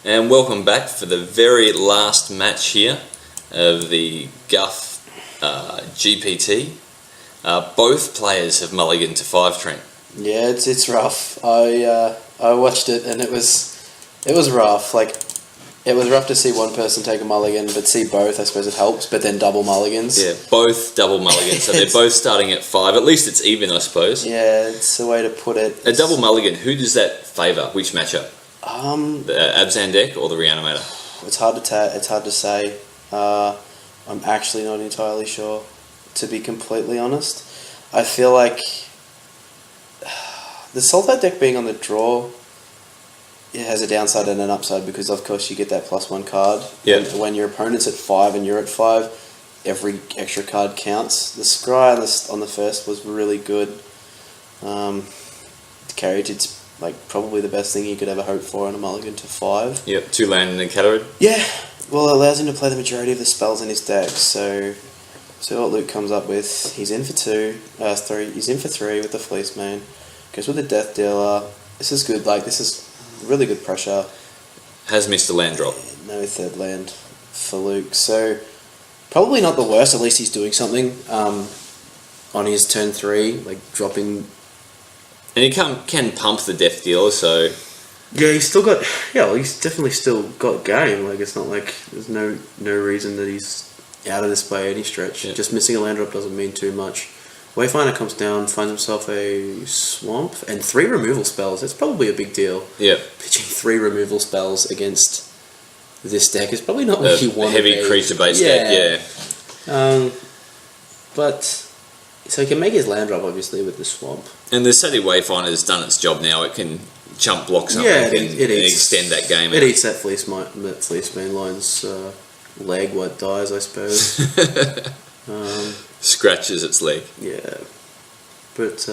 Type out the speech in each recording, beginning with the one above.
And welcome back for the very last match here of the GUF GPT. Both players have mulliganed to 5, Trent. Yeah, it's rough. I watched it and it was rough. Like, it was rough to see one person take a mulligan, but see both, I suppose it helps. But then double mulligans. Yeah, both double mulligans. So they're both starting at 5. At least it's even, I suppose. Yeah, it's a way to put it. A double mulligan. Who does that favour? Which matchup? The Abzan deck or the Reanimator? It's hard to say. I'm actually not entirely sure, to be completely honest. I feel like the Sulfate deck being on the draw, it has a downside and an upside because of course you get that +1 card. Yep. When your opponent's at 5 and you're at 5, every extra card counts. The Scry on the first was really good. Carried it's like probably the best thing you could ever hope for in a mulligan to 5. Yep, 2 land and a Catarrhid. Yeah, well, it allows him to play the majority of the spells in his deck. So what Luke comes up with, he's in for 3. He's in for 3 with the Fleece Mane. Goes with the Death Dealer. This is good. Like, this is really good pressure. Has missed a land drop. No third land for Luke. So probably not the worst. At least he's doing something on his turn 3, like dropping. And he can pump the Death Dealer, so... Yeah, he's still got... Yeah, well, he's definitely still got game. Like, it's not like there's no reason that he's out of this by any stretch. Yeah. Just missing a land drop doesn't mean too much. Wayfinder comes down, finds himself a Swamp, and 3 removal spells. That's probably a big deal. Yeah. Pitching 3 removal spells against this deck is probably not what you want. Heavy creature-based deck, yeah. But... So he can make his land drop, obviously, with the Swamp. And the Steady Wayfinder has done its job now. It can jump block something and extend that game It out. eats that Fleece Mane line's leg while it dies, I suppose. Scratches its leg. Yeah. But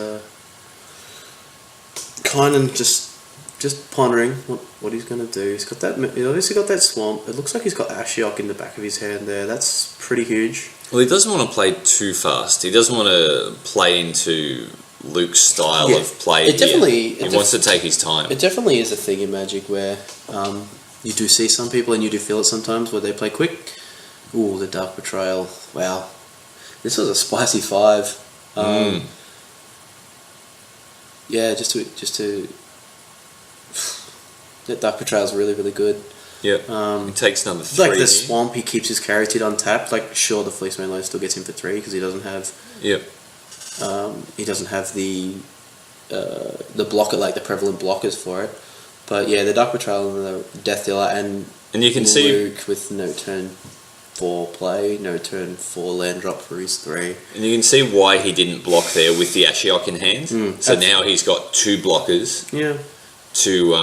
Kynan just pondering what he's going to do. He's obviously got that Swamp. It looks like he's got Ashiok in the back of his hand there. That's pretty huge. Well, he doesn't want to play too fast. He doesn't want to play into Luke's style of play. He wants to take his time. It definitely is a thing in Magic where you do see some people, and you do feel it sometimes, where they play quick. Ooh, the Dark Betrayal. Wow. This was a spicy 5. Yeah, just to that Dark Betrayal is really, really good. Yeah, he takes number 3. Like the Swamp, he keeps his Carrot untapped. Like, sure, the Fleece Mane still gets him for 3 because he doesn't have. Yep. He doesn't have the blocker, like the prevalent blockers for it. But yeah, the Dark Betrayal and the Death Dealer and you can Luke see with no turn 4 play, no turn 4 land drop for his 3. And you can see why he didn't block there with the Ashiok in hand. So now he's got 2 blockers. Yeah. To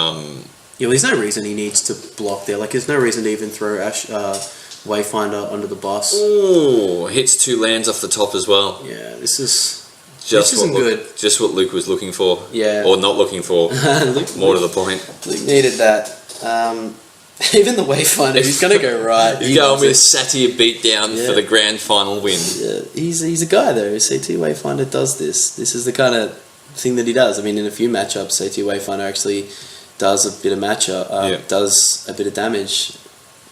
Yeah, well, there's no reason he needs to block there. Like, there's no reason to even throw Wayfinder under the bus. Ooh, hits 2 lands off the top as well. Yeah, this isn't good. Just what Luke was looking for. Yeah. Or not looking for. More to the point. Luke needed that. Even the Wayfinder, he's going to go right. He's going with Satyr beatdown for the grand final win. Yeah, he's a guy, though. CT Wayfinder does this. This is the kind of thing that he does. I mean, in a few matchups, CT Wayfinder actually does a bit of does a bit of damage,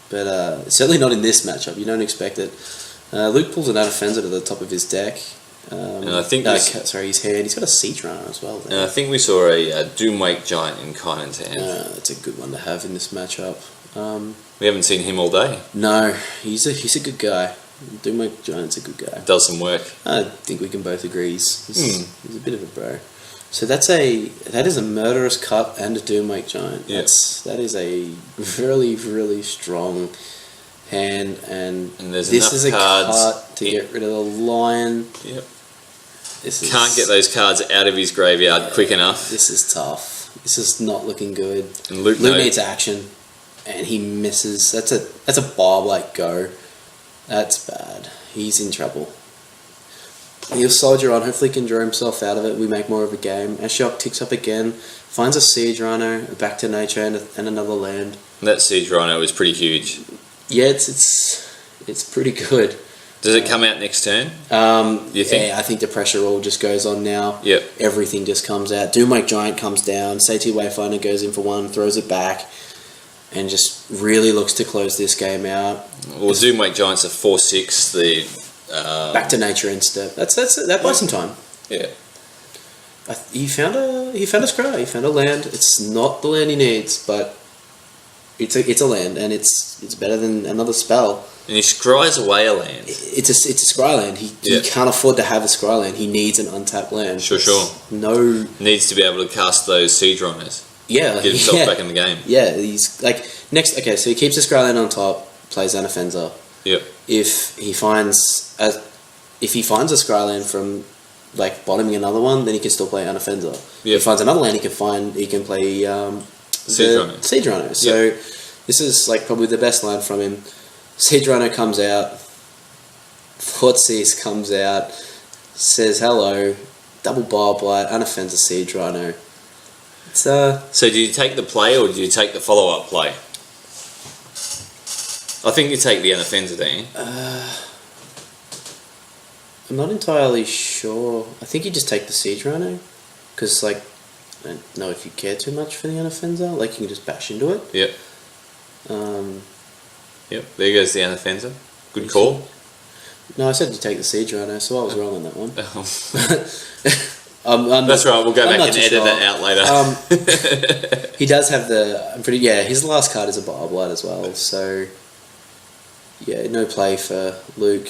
but certainly not in this matchup. You don't expect it. Luke pulls an Out of Fencer to the top of his deck. And I think his hand. He's got a Siege Runner as well. There. And I think we saw a Doomwake Giant in Kynan's hand. That's a good one to have in this matchup. We haven't seen him all day. No, he's a good guy. Doomwake Giant's a good guy. Does some work. I think we can both agree he's a bit of a bro. So that is a Murderous Cut and a Doomwake Giant. Yep. That is a really, really strong hand, and there's this is a cards cut to get rid of the Lion. Yep. Can't get those cards out of his graveyard quick enough. This is tough. This is not looking good. And Luke needs action, and he misses. That's a Barb-like go. That's bad. He's in trouble. He'll soldier on, hopefully he can draw himself out of it. We make more of a game. Ashiok ticks up again, finds a Siege Rhino, back to nature, and another land. That Siege Rhino is pretty huge. Yeah, it's pretty good. Does it come out next turn? You think? Yeah, I think the pressure all just goes on now. Yep. Everything just comes out. Doomwake Giant comes down. CT Wayfinder goes in for 1, throws it back. and just really looks to close this game out. Well, Zoom Wake Giants are 4-6. The back to nature instep. That buys some time. Yeah. He found a scry. He found a land. It's not the land he needs, but it's a land, and it's better than another spell. And he scries away a land. It's a scry land. He can't afford to have a scry land. He needs an untapped land. Sure. No. Needs to be able to cast those Siege Rhinos. Yeah. Get himself back in the game. Yeah, he's like next. Okay, so he keeps the scry land on top, plays Anafenza. Yep. If he finds a scry land from like bottoming another one, then he can still play Anafenza. If he finds another land, he can play Siege Rhino. So this is like probably the best line from him. Siege Rhino comes out, Thoughtseize comes out, says hello, double Bile-Blight, Anafenza Siege Rhino. It's So do you take the play or do you take the follow-up play? I think you take the Anafenza, don't you? I'm not entirely sure. I think you just take the Siege Rhino, because like, I don't know if you care too much for the Anafenza. Like, you can just bash into it. Yep. Yep, there goes the Anafenza. Good call. No, I said to take the Siege Rhino, so I was wrong on that one. That's right, we'll go back and edit that out later. He does have his last card is a Bile-Blight as well, so yeah, no play for Luke.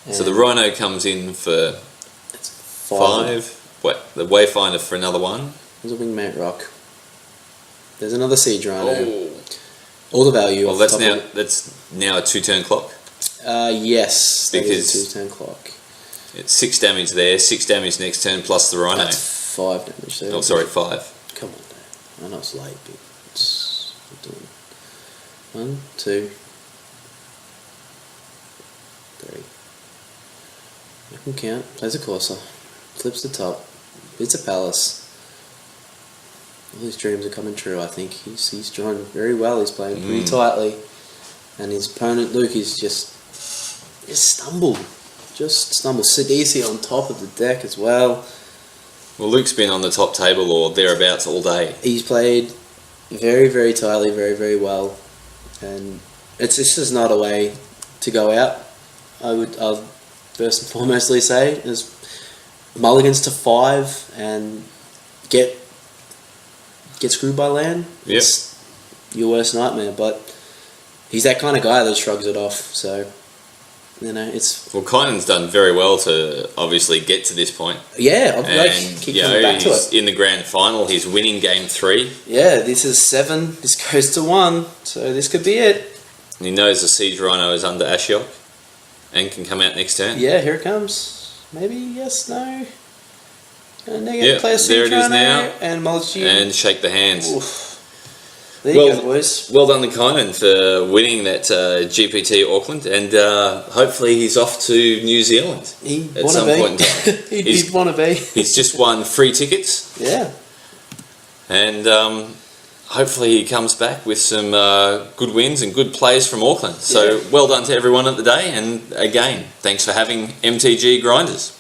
So the Rhino comes in for 5. What, the Wayfinder for another 1. There's a Wingmate Rock. There's another Siege Rhino. Oh. All the value. Well, that's now a 2-turn clock. Yes, because that is a 2-turn clock. It's 6 damage there, 6 damage next turn plus the Rhino. That's 5 damage there. Oh, sorry, 5. Come on, Dave. I know it's late, but it's doing 1, 2, 3. I can count. Plays a Corsair. Flips the top. Bits a Palace. All his dreams are coming true, I think. He's drawn very well. He's playing pretty tightly. And his opponent, Luke, is just stumbled. Sidisi on top of the deck as well. Well, Luke's been on the top table or thereabouts all day. He's played very, very tightly, very, very well. And this is not a way to go out. I'll first and foremostly say is mulligans to 5 and get screwed by land. Yep. It's your worst nightmare, but he's that kind of guy that shrugs it off. So, it's... Well, Kynan's done very well to obviously get to this point. Yeah, keep coming back to it. In the grand final, he's winning game 3. Yeah, this is 7. This goes to 1, so this could be it. And he knows the Siege Rhino is under Ashiok and can come out next turn. Yeah, here it comes. Maybe, yes, no. Yep, there it is now. And Mulch and shake the hands. Oof. There you go, boys. Well done to Kynan for winning that GPT Auckland, and hopefully he's off to New Zealand at some point in time. He'd want to be. He's just won free tickets. Yeah. And hopefully he comes back with some good wins and good plays from Auckland. So well done to everyone at the day, and again, thanks for having MTG Grinders.